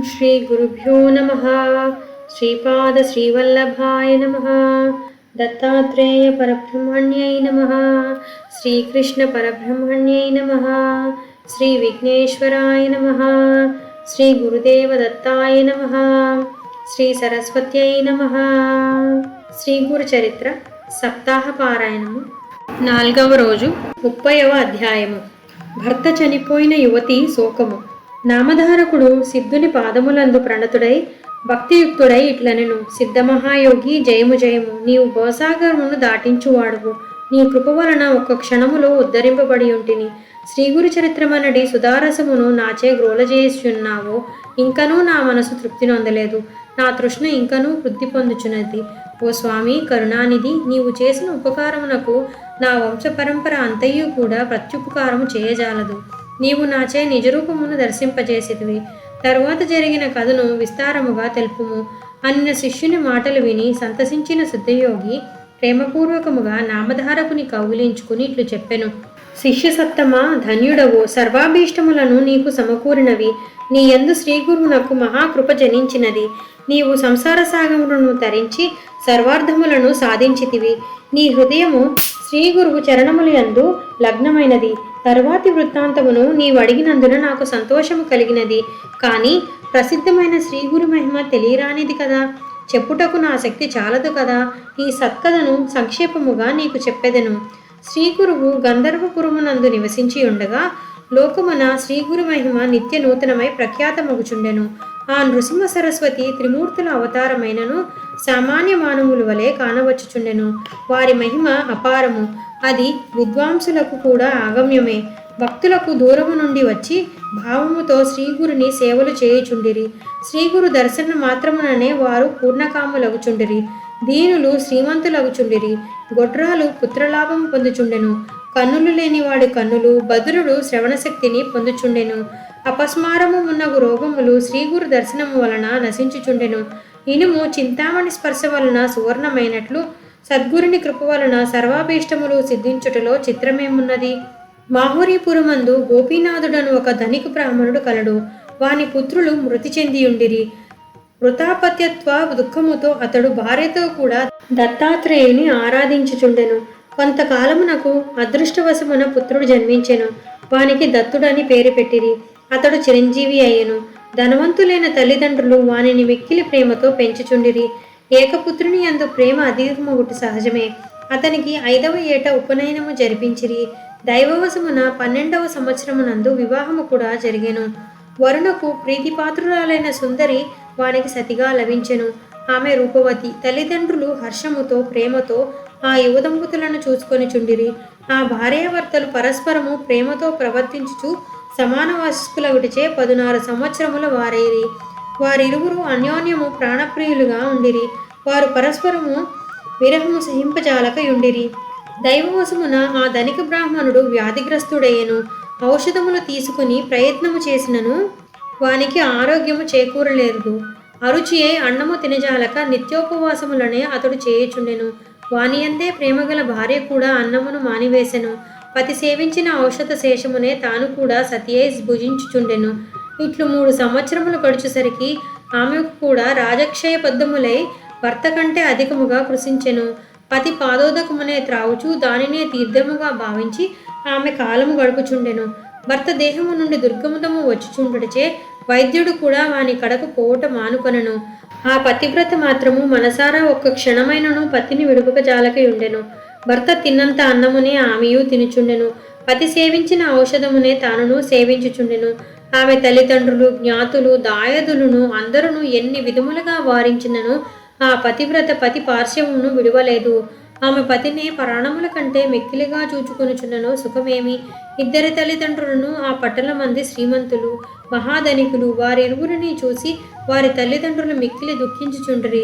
శ్రీ గురుభ్యో నమః. శ్రీపాద శ్రీవల్లభాయ నమః. దత్తాత్రేయ పరబ్రహ్మణ్యై నమః. శ్రీకృష్ణ పరబ్రహ్మణ్యై నమః. శ్రీ విఘ్నేశ్వరాయ నమః. శ్రీ గురుదేవ దత్తాయ నమః. శ్రీ సరస్వత్యై నమః. శ్రీ గురు చరిత్ర సప్తాహ పారాయణము 4వ రోజు 30వ అధ్యాయము. భర్త చనిపోయిన యువతి శోకము. నామధారకుడు సిద్ధుని పాదములందు ప్రణతుడై భక్తియుక్తుడై ఇట్లనెను: సిద్ధమహాయోగి, జయము జయము. నీవు భవసాగరమును దాటించువాడువు. నీ కృప వలన ఒక్క క్షణములో ఉద్ధరింపబడి ఉంటిని. శ్రీగురు చరిత్రమనడి సుధారసమును నాచే గ్రోలజేయుచున్నావో ఇంకనూ నా మనసు తృప్తి నొందలేదు. నా తృష్ణ ఇంకనూ వృద్ధి పొందుచున్నది. ఓ స్వామి కరుణానిధి, నీవు చేసిన ఉపకారమునకు నా వంశ పరంపర అంతయు కూడా ప్రత్యుపకారము చేయజాలదు. నీవు నాచే నిజరూపమును దర్శింపజేసితివి. తరువాత జరిగిన కథను విస్తారముగా తెలుపుము అన్న శిష్యుని మాటలు విని సంతసించిన సిద్ధయోగి ప్రేమపూర్వకముగా నామధారకుని కౌగిలించుకుని ఇట్లు చెప్పెను: శిష్య సత్తమ, ధన్యుడవు. సర్వాభీష్టములను నీకు సమకూరినవి. నీ యందు శ్రీగురువునకు మహాకృప జనించినది. నీవు సంసార సాగములను తరించి సర్వార్థములను సాధించితివి. నీ హృదయము శ్రీగురువు చరణముల యందు లగ్నమైనది. తరువాతి వృత్తాంతమును నీవు అడిగినందున నాకు సంతోషము కలిగినది. కానీ ప్రసిద్ధమైన శ్రీగురు మహిమ తెలియరానిది కదా, చెప్పుటకు నా శక్తి చాలదు కదా. ఈ సత్కథను సంక్షేపముగా నీకు చెప్పెదను. శ్రీగురువు గంధర్వపురమునందు నివసించి ఉండగా లోకమున శ్రీగురు మహిమ నిత్య నూతనమై ప్రఖ్యాతమగుచుండెను. ఆ నృసింహ సరస్వతి త్రిమూర్తుల అవతారమైనను సామాన్య మానవుల వలె కానవచ్చుచుండెను. వారి మహిమ అపారము. అది విద్వాంసులకు కూడా ఆగమ్యమే. భక్తులకు దూరము నుండి వచ్చి భావముతో శ్రీగురుని సేవలు చేయుచుండిరి. శ్రీగురు దర్శన మాత్రముననే వారు పూర్ణకాములగుచుండిరి. దీనులు శ్రీమంతులగుచుండిరి. గొడ్రాలు పుత్రలాభం పొందుచుండెను. కన్నులు లేనివాడి కన్నులు, బదురుడు శ్రవణశక్తిని పొందుచుండెను. అపస్మారము మున్నగు రోగములు శ్రీగురు దర్శనము వలన నశించుచుండెను. ఇనుము చింతామణి స్పర్శ వలన సువర్ణమైనట్లు సద్గురుని కృప వలన సర్వాభీష్టములు సిద్ధించుటలో చిత్రమేమున్నది? మాహురీపురమందు గోపీనాథుడను ఒక ధనిక బ్రాహ్మణుడు కలడు. వాని పుత్రులు మృతి చెందియుండిరి. వృతాపత్యత్వ దుఃఖముతో అతడు భార్యతో కూడా దత్తాత్రేయుని ఆరాధించుచుండెను. కొంతకాలమునకు అదృష్టవశమున పుత్రుడు జన్మించెను. వానికి దత్తుడని పేరు పెట్టిరి. అతడు చిరంజీవి అయ్యెను. ధనవంతులైన తల్లిదండ్రులు వానిని మిక్కిలి ప్రేమతో పెంచుచుండిరి. ఏకపుత్రుని యందు ప్రేమ అధికమగుట సహజమే. అతనికి 5వ ఏట ఉపనయనము జరిపించిరి. దైవవశమున 12వ సంవత్సరమునందు వివాహము కూడా జరిగెను. వరుణకు ప్రీతిపాత్రురాలైన సుందరి వానికి సతిగా లభించెను. ఆమె రూపవతి. తల్లిదండ్రులు హర్షముతో ప్రేమతో ఆ యువ దంపతులను చూసుకొని చుండిరి. ఆ భార్యాభర్తలు పరస్పరము ప్రేమతో ప్రవర్తించుచు సమాన వయస్కులగుటిచే 16 సంవత్సరముల వారైరి. వారిరువురు అన్యోన్యము ప్రాణప్రియులుగా ఉండిరి. వారు పరస్పరము విరహము సహింపజాలకయుండిరి. దైవవశమున ఆ ధనిక బ్రాహ్మణుడు వ్యాధిగ్రస్తుడయ్యెను. ఔషధములు తీసుకుని ప్రయత్నము చేసినను వానికి ఆరోగ్యము చేకూరలేదు. అరుచియే అన్నము తినజాలక నిత్యోపవాసములనే అతడు చేయుచుండెను. వానియందే ప్రేమగల భార్య కూడా అన్నమును మానివేశెను. పతి సేవించిన ఔషధ శేషమునే తాను కూడా సతియై భుజించుచుండెను. ఇట్లు 3 సంవత్సరములు గడుచుసరికి ఆమెకు కూడా రాజక్షయ బద్ధములై భర్త కంటే అధికముగా కృషించెను. పతి పాదోదకమునే త్రావుచు దానినే తీర్థముగా భావించి ఆమె కాలము గడుపుచుండెను. భర్త దేహము నుండి దుర్గముదము వచ్చుచుండుటచే వైద్యుడు కూడా వాని కడకు పోవుట మానుకొనెను. ఆ పతివ్రత మాత్రము మనసారా ఒక్క క్షణమైనను పతిని విడుపక జాలకయుండెను. భర్త తిన్నంత అన్నమునే ఆమెయు తినుచుండెను. పతి సేవించిన ఔషధమునే తానును సేవించుచుండెను. ఆమె తల్లిదండ్రులు, జ్ఞాతులు, దాయదులను అందరూ ఎన్ని విధములుగా వారించినను ఆ పతివ్రత పతి పార్శ్వమును విడువలేదు. ఆమె పతిని ప్రాణముల కంటే మిక్కిలిగా చూచుకొనుచున్నను. సుఖమేమి? 2 తల్లిదండ్రులను ఆ పట్టణ మంది శ్రీమంతులు, మహాధనికులు. వారిరువురిని చూసి వారి తల్లిదండ్రులు మిక్కిలి దుఃఖించుచుండిరి.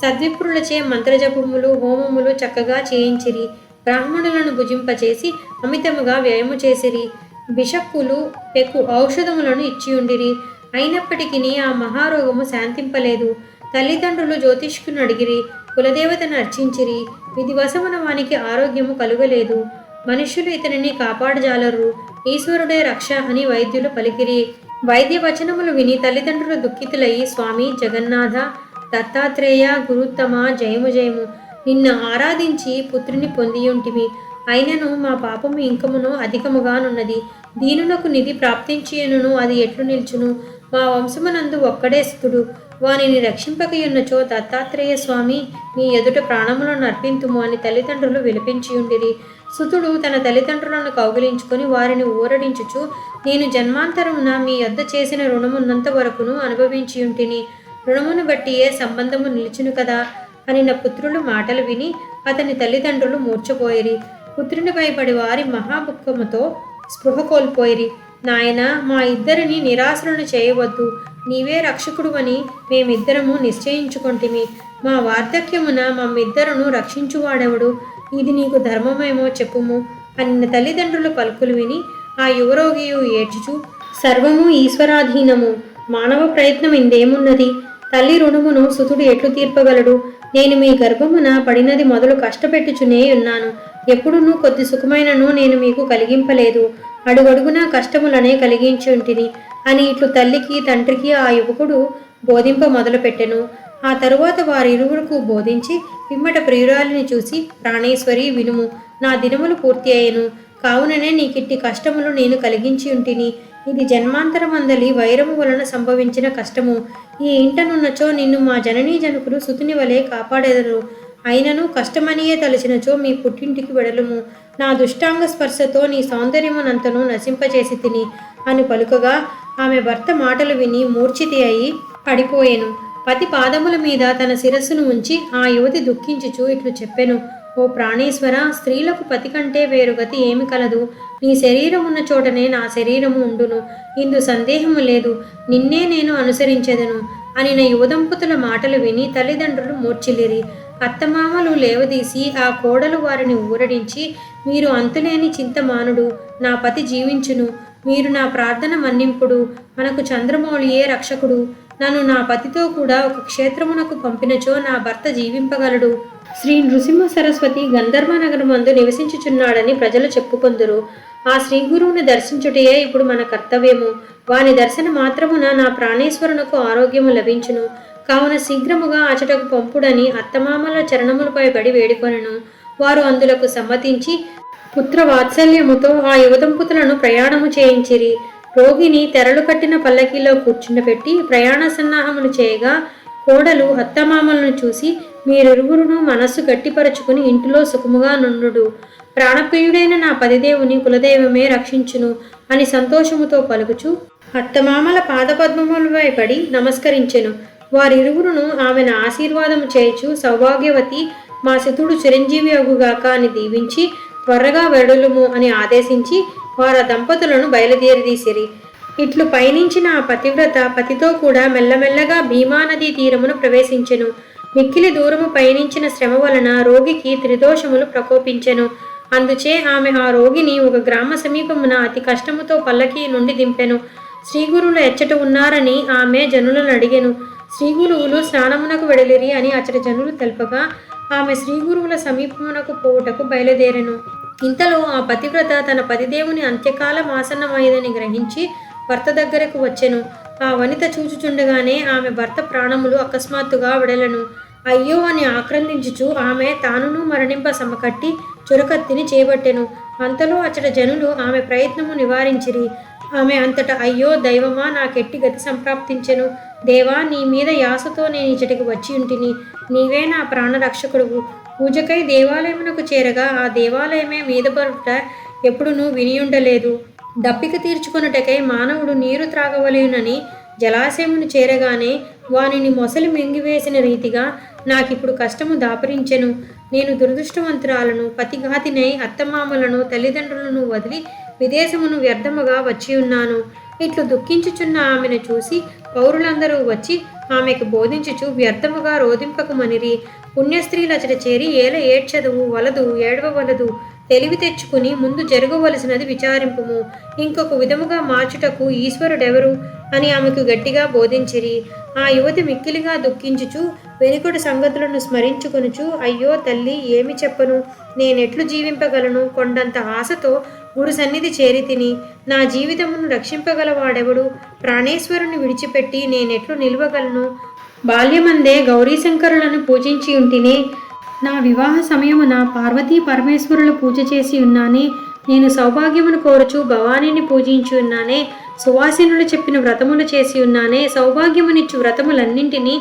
సద్విప్రులచే మంత్రజపములు, హోమములు చక్కగా చేయించిరి. బ్రాహ్మణులను భుజింపచేసి అమితముగా వ్యయము చేసిరి. బిషక్కులు పెక్కు ఔషధములను ఇచ్చియుండిరి. అయినప్పటికీ ఆ మహారోగము శాంతింపలేదు. తల్లిదండ్రులు జ్యోతిష్కుని అడిగిరి. కులదేవతను అర్చించిరి. విధివశమున వానికి ఆరోగ్యము కలుగలేదు. మనుష్యులు ఇతనిని కాపాడజాలరు. ఈశ్వరుడే రక్ష అని వైద్యులు పలికిరి. వైద్య వచనములు విని తల్లిదండ్రులు దుఃఖితులయ్యి, స్వామి జగన్నాథ దత్తాత్రేయ గురుత్తమ జయము జయము, నిన్ను ఆరాధించి పుత్రుని పొందియుంటిమి. అయినను మా పాపము ఇంకమును అధికముగానున్నది. దీనునకు నిధి ప్రాప్తించియనును అది ఎట్లు నిల్చును? మా వంశమునందు ఒక్కడే స్థుడు. వానిని రక్షింపకయున్నచో దత్తాత్రేయ స్వామి నీ ఎదుట ప్రాణములను అర్పింతుము అని తల్లిదండ్రులు విలపించియుండిరి. సుతుడు తన తల్లిదండ్రులను కౌగిలించుకొని వారిని ఊరడించుచు, నేను జన్మాంతరమున మీ యొద్ద చేసిన రుణమున్నంత వరకును అనుభవించియుంటిని. రుణమును బట్టియే సంబంధము నిలిచును కదా అని నా పుత్రులు మాటలు విని అతని తల్లిదండ్రులు మూర్చపోయిరి. పుత్రుని భయపడి వారి మహాదుఃఖముతో స్పృహ కోల్పోయిరి. నాయన, మా ఇద్దరిని నిరాశలను చేయవద్దు. నీవే రక్షకుడు అని మేమిద్దరము నిశ్చయించుకొంటిమి. మా వార్ధక్యమున మమ్మిద్దరును రక్షించువాడెవడు? ఇది నీకు ధర్మమేమో చెప్పుము అన్న తల్లిదండ్రుల పలుకులు విని ఆ యువరోగియు ఏడ్చుచు, సర్వము ఈశ్వరాధీనము, మానవ ప్రయత్నం ఇందేమున్నది? తల్లి రుణమును సుతుడు ఎట్లు తీర్పగలడు? నేను మీ గర్భమున పడినది మొదలు కష్టపెట్టుచునే ఉన్నాను. ఎప్పుడునూ కొద్ది సుఖమైనను నేను మీకు కలిగింపలేదు. అడుగడుగునా కష్టములనే కలిగించి ఉంటిని అని ఇట్లు తల్లికి తండ్రికి ఆ యువకుడు బోధింప మొదలుపెట్టెను. ఆ తరువాత వారిరువురకు బోధించి పిమ్మట ప్రియురాలిని చూసి, ప్రాణేశ్వరి వినుము, నా దినములు పూర్తి అయ్యను. కావుననే నీకిట్టి కష్టములు నేను కలిగించి ఉంటిని. ఇది జన్మాంతరమందలి వైరము వలన సంభవించిన కష్టము. ఈ ఇంటనున్నచో నిన్ను మా జననీ జనకులు సుతుని వలె కాపాడెదరు. అయినను కష్టమనియే తలచినచో మీ పుట్టింటికి వెడలుము. నా దుష్టాంగ స్పర్శతో నీ సౌందర్యమునంతను నశింపచేసి తిని అని పలుకగా ఆమె భర్త మాటలు విని మూర్ఛితి అయి పడిపోయెను. పతి పాదముల మీద తన శిరస్సును ఉంచి ఆ యువతి దుఃఖించుచు ఇట్లు చెప్పెను, ఓ ప్రాణేశ్వర, స్త్రీలకు పతి కంటే వేరు గతి ఏమి కలదు? నీ శరీరం ఉన్న చోటనే నా శరీరము ఉండును. ఇందు సందేహము లేదు. నిన్నే నేను అనుసరించెదను అని నా యువదంపతుల మాటలు విని తల్లిదండ్రులు మూర్ఛిల్లిరి. అత్తమామలు లేవదీసి ఆ కోడలు వారిని ఊరడించి, మీరు అంతులేని చింతమానుడు, నా పతి జీవించును. మీరు నా ప్రార్థన మన్నింపుడు. మనకు చంద్రమౌళియే రక్షకుడు. నన్ను నా పతితో కూడా ఒక క్షేత్రమునకు పంపినచో నా భర్త జీవింపగలడు. శ్రీ నృసింహ సరస్వతి గంధర్వనగరమందు నివసించుచున్నాడని ప్రజలు చెప్పుకొందురు. ఆ శ్రీ గురువుని దర్శించుటయే ఇప్పుడు మన కర్తవ్యము. వాని దర్శన మాత్రమున నా ప్రాణేశ్వరునకు ఆరోగ్యము లభించును. కావున శీఘ్రముగా అచటకు పంపుడని అత్తమామల చరణములపై బడి వేడుకొనెను. వారు అందులకు సమ్మతించి పుత్ర వాత్సల్యముతో ఆ యువదంపతులను ప్రయాణము చేయించిరి. రోగిని తెరలు కట్టిన పల్లకీలో కూర్చుండబెట్టి ప్రయాణ సన్నాహములు చేయగా కోడలు అత్తమామలను చూసి, మీరిరువురును మనస్సు గట్టిపరచుకుని ఇంటిలో సుఖముగా నుండు. ప్రాణప్రియుడైన నా పతిదేవుని కులదైవమే రక్షించును అని సంతోషముతో పలుకుచు అత్తమామల పాదపద్మములపై పడి నమస్కరించెను. వారిరువురును ఆమెను ఆశీర్వాదము చేయుచు, సౌభాగ్యవతి, మా సుతుడు చిరంజీవి అగుగాక అని దీవించి త్వరగా వెడలుము అని ఆదేశించి వారు దంపతులను బయలుదేరదీసిరి. ఇట్లు పయనించిన ఆ పతివ్రత పతితో కూడా మెల్లమెల్లగా భీమానదీ తీరమును ప్రవేశించెను. మిక్కిలి దూరము పయనించిన శ్రమ వలన రోగికి త్రిదోషములు ప్రకోపించెను. అందుచే ఆమె ఆ రోగిని ఒక గ్రామ సమీపమున అతి కష్టముతో పల్లకీ నుండి దింపెను. శ్రీగురువులు ఎచ్చట ఉన్నారని ఆమె జనులను అడిగెను. శ్రీగురువులు స్నానమునకు వెడలిరి అని అచ్చట జనులు తెలుపగా ఆమె శ్రీగురువుల సమీపమునకు పోవుటకు బయలుదేరెను. ఇంతలో ఆ పతివ్రత తన పతిదేవుని అంత్యకాలం ఆసన్నమైందని గ్రహించి భర్త దగ్గరకు వచ్చెను. ఆ వనిత చూచుచుండగానే ఆమె భర్త ప్రాణములు అకస్మాత్తుగా వెడలను. అయ్యో అని ఆక్రందించుచు ఆమె తానును మరణింప సమకట్టి చురకత్తిని చేపట్టెను. అంతలో అచ్చట జనులు ఆమె ప్రయత్నము నివారించిరి. ఆమె అంతట, అయ్యో దైవమా, నాకెట్టి గతి సంప్రాప్తించెను. దేవా, నీ మీద యాసతో నేను ఇచ్చటికి వచ్చి ఉంటిని. నీవే నా ప్రాణరక్షకుడువు. పూజకై దేవాలయమునకు చేరగా ఆ దేవాలయమే మీద పడుట ఎప్పుడునూ వినియుండలేదు. దప్పిక తీర్చుకొనుటకై మానవుడు నీరు త్రాగవలెనని జలాశయమును చేరగానే వానిని మొసలి మింగివేసిన రీతిగా నాకిప్పుడు కష్టము దాపరించెను. నేను దురదృష్టవంతురాలను, పతిఘాతినై అత్తమామలను తల్లిదండ్రులను వదిలి విదేశమును వ్యర్థముగా వచ్చి ఉన్నాను. ఇట్లు దుఃఖించుచున్న ఆమెను చూసి పౌరులందరూ వచ్చి ఆమెకు బోధించుచు వ్యర్థముగా రోధింపకమనిరి. పుణ్యస్త్రీలచట చేరి ఏల ఏడ్చదువు వలదు, ఏడవవలదు, తెలివి తెచ్చుకుని ముందు జరగవలసినది విచారింపుము, ఇంకొక విధముగా మార్చుటకు ఈశ్వరుడెవరు అని ఆమెకు గట్టిగా బోధించిరి. ఆ యువతి మిక్కిలిగా దుఃఖించుచు వెనుకటి సంగతులను స్మరించుకొనుచు, అయ్యో తల్లి, ఏమి చెప్పను, నేనెట్లు జీవింపగలను? కొండంత ఆశతో గురు సన్నిధి చేరి తిని నా జీవితమును రక్షింపగలవాడెవడు? ప్రాణేశ్వరుని విడిచిపెట్టి నేనెట్లు నిలవగలను? బాల్యమందే గౌరీశంకరులను పూజించి ఉంటినే. నా వివాహ సమయమున పార్వతీ పరమేశ్వరుల పూజ చేసి ఉన్నానే. నేను సౌభాగ్యమును కోరుచు భవానీని పూజించి ఉన్నానే. సువాసినులు చెప్పిన వ్రతములు చేసి ఉన్నానే. సౌభాగ్యమునిచ్చు వ్రతములన్నింటినీ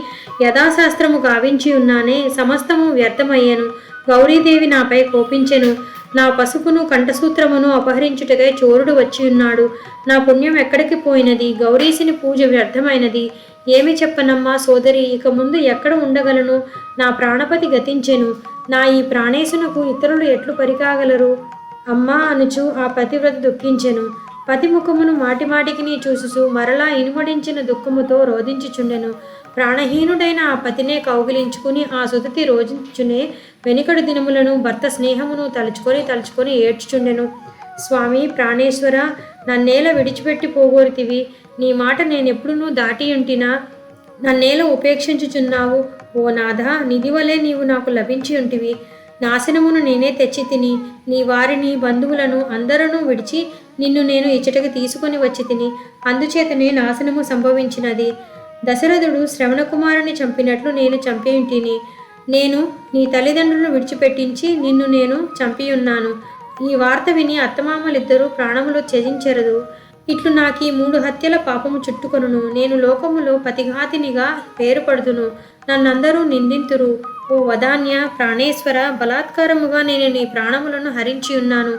యథాశాస్త్రము గావించి ఉన్నానే. సమస్తము వ్యర్థమయ్యను. గౌరీదేవి నాపై కోపించెను. నా పసుపును కంఠసూత్రమును అపహరించుటకై చోరుడు వచ్చి ఉన్నాడు. నా పుణ్యం ఎక్కడికి పోయినది? గౌరీశిని పూజ వ్యర్థమైనది. ఏమి చెప్పనమ్మా సోదరి, ఇక ముందు ఎక్కడ ఉండగలను? నా ప్రాణపతి గతించెను. నా ఈ ప్రాణేశునకు ఇతరులు ఎట్లు పరికాగలరు? అమ్మా అనుచు ఆ పతివ్రత దుఃఖించెను. పతి ముఖమును మాటిమాటికి చూసుచు మరలా ఇనుమడించిన దుఃఖముతో రోధించుచుండెను. ప్రాణహీనుడైన ఆ పతినే కౌగిలించుకుని ఆ సుదతి రోజించునే వెనుకడు దినములను భర్త స్నేహమును తలుచుకొని ఏడ్చుచుండెను. స్వామి ప్రాణేశ్వర, నన్నేల విడిచిపెట్టి పోగోరితివి. నీ మాట నేనెప్పుడునూ దాటి ఉంటినా? నన్నేల ఉపేక్షించుచున్నావు? ఓ నాథ, నిధివలే నీవు నాకు లభించి ఉంటివి. నాశనమును నేనే తెచ్చి తిని నీ వారిని బంధువులను అందరూ విడిచి నిన్ను నేను ఇచ్చటకి తీసుకొని వచ్చి తిని, అందుచేతనే నాశనము సంభవించినది. దశరథుడు శ్రవణకుమారుని చంపినట్లు నేను చంపియుంటిని. నేను నీ తల్లిదండ్రులను విడిచిపెట్టించి నిన్ను నేను చంపియున్నాను. ఈ వార్త విని అత్తమామలిద్దరూ ప్రాణములు త్యజించెరదు. ఇట్లు నాకీ 3 హత్యల పాపము చుట్టుకొనును. నేను లోకములో పతిఘాతినిగా పేరుపడుదును. నన్నందరూ నిందింతురు. ఓ వదాన్య ప్రాణేశ్వర, బలాత్కారముగా నేను నీ ప్రాణములను హరించి ఉన్నాను.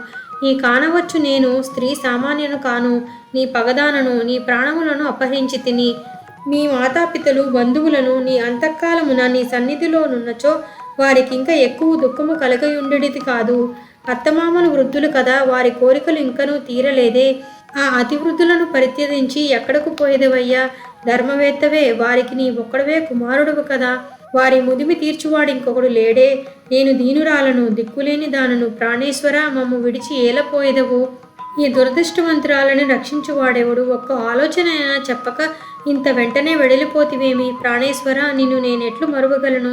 ఈ కానవచ్చు నేను స్త్రీ సామాన్యను కాను. నీ పగదానను, నీ ప్రాణములను అపహరించి తిని నీ మాతాపితలు బంధువులను నీ అంతఃకాలమున నీ సన్నిధిలోనున్నచో వారికింక ఎక్కువ దుఃఖము కలగయుండెడిది కాదు. అత్తమామలు వృద్ధులు కదా, వారి కోరికలు ఇంకనూ తీరలేదే. ఆ అతివృద్ధులను పరిత్యజించి ఎక్కడకు పోయేదవయ్యా? ధర్మవేత్తవే, వారికి నీ ఒక్కడవే కుమారుడువు కదా. వారి ముదిమి తీర్చువాడు ఇంకొకడు లేడే. నేను దీనురాలను, దిక్కులేని దానను. ప్రాణేశ్వర, మమ్ము విడిచి ఏలపోయేదవు? ఈ దురదృష్టవంతురాలని రక్షించువాడెవడు? ఒక్క ఆలోచన అయినా చెప్పక ఇంత వెంటనే వెడలిపోతివేమి? ప్రాణేశ్వర, నిన్ను నేనెట్లు మరువగలను?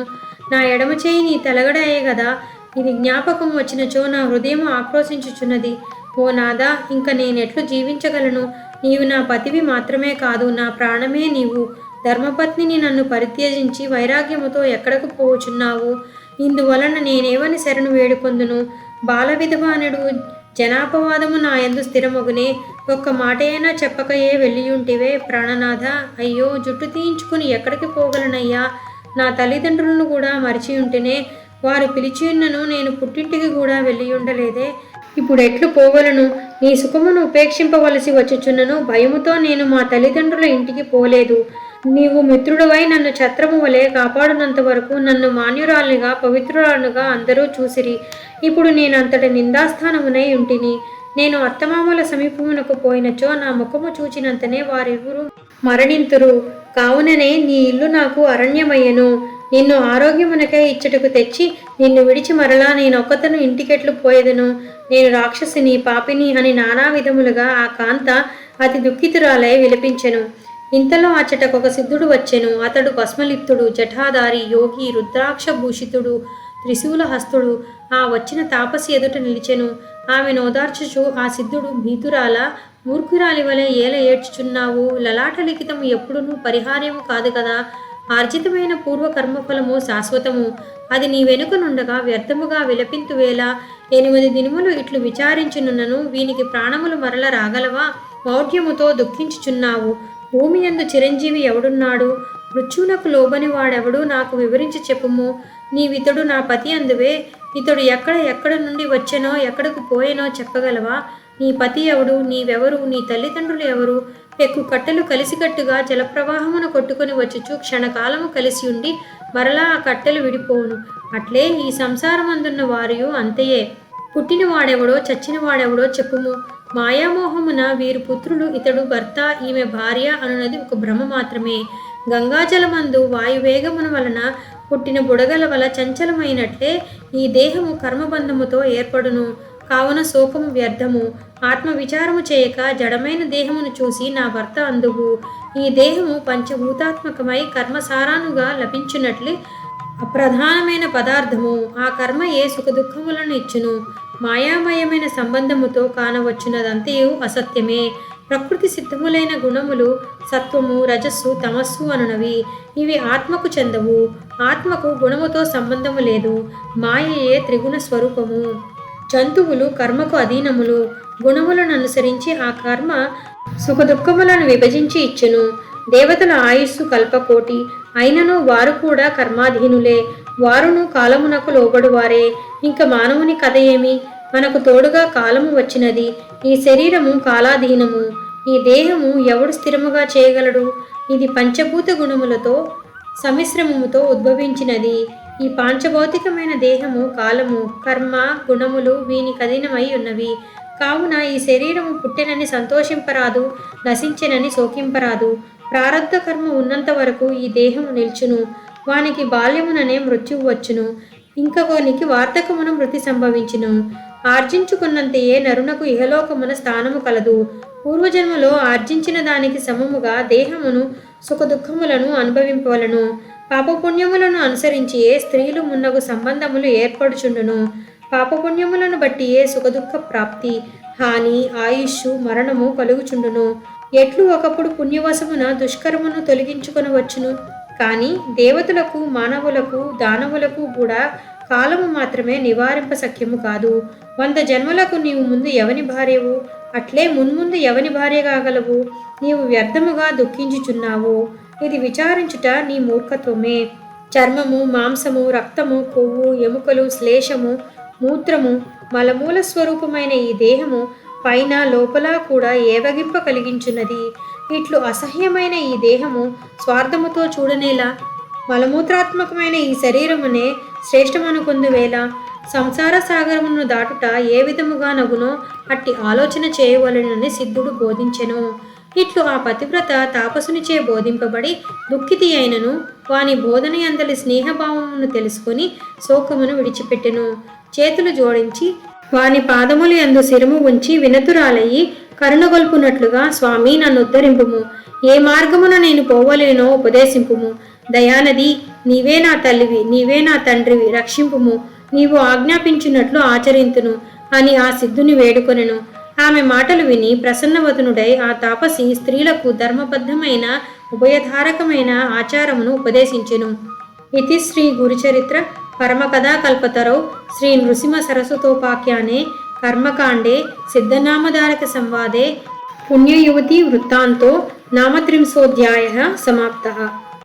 నా ఎడమ చేయి నీ తలగడయే గదా. ఇది జ్ఞాపకం వచ్చినచో నా హృదయం ఆక్రోశించుచున్నది. ఓ నాదా, ఇంక నేనెట్లు జీవించగలను? నీవు నా పతివి మాత్రమే కాదు, నా ప్రాణమే నీవు. ధర్మపత్నిని నన్ను పరిత్యజించి వైరాగ్యముతో ఎక్కడకు పోచున్నావు? ఇందువలన నేనేవని శరణు వేడుకొందును? బాల విధవానుడు జనాపవాదము నా యందు స్థిరమగునే. ఒక్క మాట అయినా చెప్పకయే వెళ్ళియుంటివే ప్రాణనాథ. అయ్యో, జుట్టు తీయించుకుని ఎక్కడికి పోగలనయ్యా? నా తల్లిదండ్రులను కూడా మరిచియుంటేనే. వారు పిలిచియున్నను నేను పుట్టింటికి కూడా వెళ్ళియుండలేదే. ఇప్పుడు ఎట్లు పోవలను? నీ సుఖమును ఉపేక్షింపవలసి వచ్చుచున్నను. భయముతో నేను మా తల్లిదండ్రుల ఇంటికి పోలేదు. నీవు మిత్రుడవై నన్ను ఛత్రము వలె కాపాడునంత వరకు నన్ను మాన్యురాలుగా పవిత్రురాలుగా అందరూ చూసిరి. ఇప్పుడు నేనంతటి నిందాస్థానమునై ఉంటిని. నేను అత్తమామల సమీపమునకు పోయినచో నా ముఖము చూచినంతనే వారిరువురు మరణింతురు. కావుననే నీ ఇల్లు నాకు అరణ్యమయ్యను. నిన్ను ఆరోగ్యమునకై ఇచ్చటకు తెచ్చి నిన్ను విడిచి మరలా నేనొక్కతను ఇంటికెట్లు పోయేదను? నేను రాక్షసిని, పాపిని అని నానా విధములుగా ఆ కాంత అతి దుఃఖితురాలై విలపించెను. ఇంతలో అచ్చటకొక సిద్ధుడు వచ్చెను. అతడు భస్మలిప్తుడు, జఠాధారి, యోగి, రుద్రాక్ష భూషితుడు, త్రిశూల హస్తుడు. ఆ వచ్చిన తాపసి ఎదుట నిలిచెను. ఆమె నోదార్చుచు ఆ సిద్ధుడు, భీతురాల, మూర్ఖురాలి వలె ఏల ఏడ్చుచున్నావు? లలాట లిఖితము ఎప్పుడునూ పరిహార్యము కాదు కదా. ఆర్జితమైన పూర్వ కర్మఫలము శాశ్వతము. అది నీ వెనుకనుండగా వ్యర్థముగా విలపింతువేలా? 8 దినములు ఇట్లు విచారించునున్నను వీనికి ప్రాణములు మరల రాగలవా? మౌఢ్యముతో దుఃఖించుచున్నావు. భూమి యందు చిరంజీవి ఎవడున్నాడు? మృత్యువునకు లోబని వాడెవడు? నాకు వివరించి చెప్పుము. నీవితడు నా పతి అందువే. ఇతడు ఎక్కడ నుండి వచ్చెనో ఎక్కడకు పోయెనో చెప్పగలవా? నీ పతి ఎవడు? నీవెవరు? నీ తల్లిదండ్రులు ఎవరు? పెక్కు కట్టెలు కలిసికట్టుగా జలప్రవాహమును కొట్టుకుని వచ్చుచు క్షణకాలము కలిసి ఉండి మరలా ఆ కట్టెలు విడిపోవును. అట్లే ఈ సంసారమందున్న వారియు అంతయే. పుట్టిన వాడెవడో చచ్చిన వాడెవడో చెప్పుము. మాయామోహమున వీరు పుత్రులు, ఇతడు భర్త, ఈమె భార్య అనున్నది ఒక భ్రమ మాత్రమే. గంగాజలమందు వాయువేగమున వలన పుట్టిన బుడగల వల చంచలమైనట్లే ఈ దేహము కర్మబంధముతో ఏర్పడును. కావున శోకము వ్యర్థము. ఆత్మ విచారము చేయక జడమైన దేహమును చూసి నా భర్త అందువు. ఈ దేహము పంచభూతాత్మకమై కర్మసారానుగా లభించున్నట్లే అప్రధానమైన పదార్థము. ఆ కర్మ ఏ సుఖదుఖములను ఇచ్చును. మాయామయమైన సంబంధముతో కానవచ్చునదంతయు అసత్యమే. ప్రకృతి సిద్ధములైన గుణములు సత్వము, రజస్సు, తమస్సు అనునవి. ఇవి ఆత్మకు చెందవు. ఆత్మకు గుణముతో సంబంధము లేదు. మాయయే త్రిగుణ స్వరూపము. జంతువులు కర్మకు అధీనములు. గుణములను అనుసరించి ఆ కర్మ సుఖదుఖములను విభజించి ఇచ్చును. దేవతల ఆయుస్సు కల్పకోటి అయినను వారు కూడా కర్మాధీనులే. వారును కాలమునకు లోబడువారే. ఇంక మానవుని కథ ఏమి? మనకు తోడుగా కాలము వచ్చినది. ఈ శరీరము కాలాధీనము. ఈ దేహము ఎవడు స్థిరముగా చేయగలడు? ఇది పంచభూత గుణములతో సమిశ్రమముతో ఉద్భవించినది. ఈ పాంచభౌతికమైన దేహము కాలము, కర్మ, గుణములు వీని కఠినమై ఉన్నవి. కావున ఈ శరీరము పుట్టెనని సంతోషింపరాదు, నశించెనని శోకింపరాదు. ప్రారబ్ధ కర్మ ఉన్నంత వరకు ఈ దేహము నిల్చును. వానికి బాల్యముననే మృత్యువు వచ్చును. ఇంకొకనికి వార్ధకమున మృతి సంభవించును. ఆర్జించుకున్నంతయే నరునకు ఇహలోకమున స్థానము కలదు. పూర్వజన్మలో ఆర్జించిన దానికి సమముగా దేహమును సుఖదుఖములను అనుభవింపవలను. పాపపుణ్యములను అనుసరించియే స్త్రీలు మున్నగు సంబంధములు ఏర్పడుచుండును. పాపపుణ్యములను బట్టియే సుఖదుఖ ప్రాప్తి, హాని, ఆయుష్షు, మరణము కలుగుచుండును. ఎట్లు ఒకప్పుడు పుణ్యవశమున దుష్కర్మను తొలగించుకొనవచ్చును. కానీ దేవతలకు, మానవులకు, దానవులకు కూడా కాలము మాత్రమే నివారింప సఖ్యము కాదు. 100 జన్మలకు నీవు ముందు ఎవని భార్యవు, అట్లే మున్ముందు ఎవని భార్య కాగలవు? నీవు వ్యర్థముగా దుఃఖించుచున్నావు. ఇది విచారించుట నీ మూర్ఖత్వమే. చర్మము, మాంసము, రక్తము, కొవ్వు, ఎముకలు, శ్లేషము, మూత్రము, మలమూల స్వరూపమైన ఈ దేహము పైన లోపల కూడా ఏవగింప కలిగించున్నది. ఇట్లు అసహ్యమైన ఈ దేహము స్వార్థముతో చూడనేలా? మలమూత్రాత్మకమైన ఈ శరీరమునే శ్రేష్టమనుకొందువేళ. సంసార సాగరమును దాటుట ఏ విధముగా నగునో అట్టి ఆలోచన చేయవలెనని సిద్ధుడు బోధించెను. ఇట్లు ఆ పతివ్రత తాపసునిచే బోధింపబడి దుఃఖితి అయినను వాని బోధన యందలి స్నేహభావమును తెలుసుకొని శోకమును విడిచిపెట్టెను. చేతులు జోడించి వాని పాదములు యందు శిరము ఉంచి వినతురాలయ్యి కరుణగొల్పునట్లుగా, స్వామి నన్ను ఉద్ధరింపుము, ఏ మార్గమున నేను పోవలేనో ఉపదేశింపుము. దయానది, నీవే నా తల్లివి, నీవే నా తండ్రివి, రక్షింపుము, నీవు ఆజ్ఞాపించినట్లు ఆచరింతును అని ఆ సిద్ధుని వేడుకొనెను. ఆమె మాటలు విని ప్రసన్నవదనుడై ఆ తాపసి స్త్రీలకు ధర్మబద్ధమైన ఉభయధారకమైన ఆచారమును ఉపదేశించెను. ఇతి శ్రీ గురుచరిత్ర పరమకథా కల్పతరౌ శ్రీ నృసింహ సరస్వతోపాఖ్యానే కర్మకాండే సిద్ధనామధారక సంవాదే పుణ్యయువతి వృత్తాంతో నామ 30 సమాప్తః.